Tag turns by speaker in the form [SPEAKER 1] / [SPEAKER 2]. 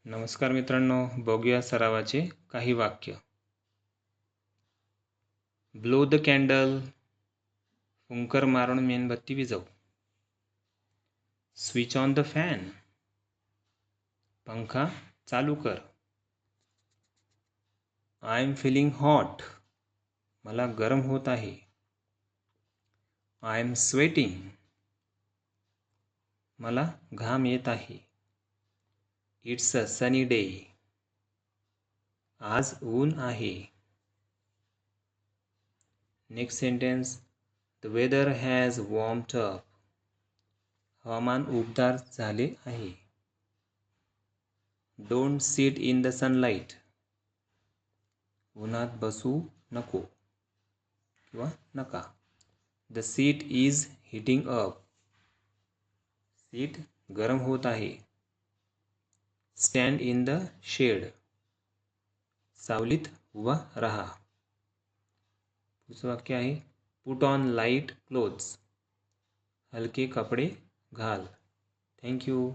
[SPEAKER 1] नमस्कार मित्रांनो, बघूया सरावाचे काही वाक्य. ब्लो द कॅन्डल, फुंकर मारून मेणबत्ती विझव. स्विच ऑन द फॅन, पंखा चालू कर. आय एम फीलिंग हॉट, मला गरम होत आहे. आय एम स्वेटिंग, मला घाम येत आहे. इट्स अ सनी डे, आज ऊन आहे. Next sentence, the weather has warmed up, हवामान उबदार झाले आहे. Don't sit in the sunlight, उन्हात बसू नको किंवा नका. The seat is heating up, seat गरम होत आहे. स्टँड इन द शेड, सावलीत उभा राहा. पुढचं वाक्य आहे, पुट ऑन लाईट क्लोथ्स, हलके कपडे घाल. थँक्यू.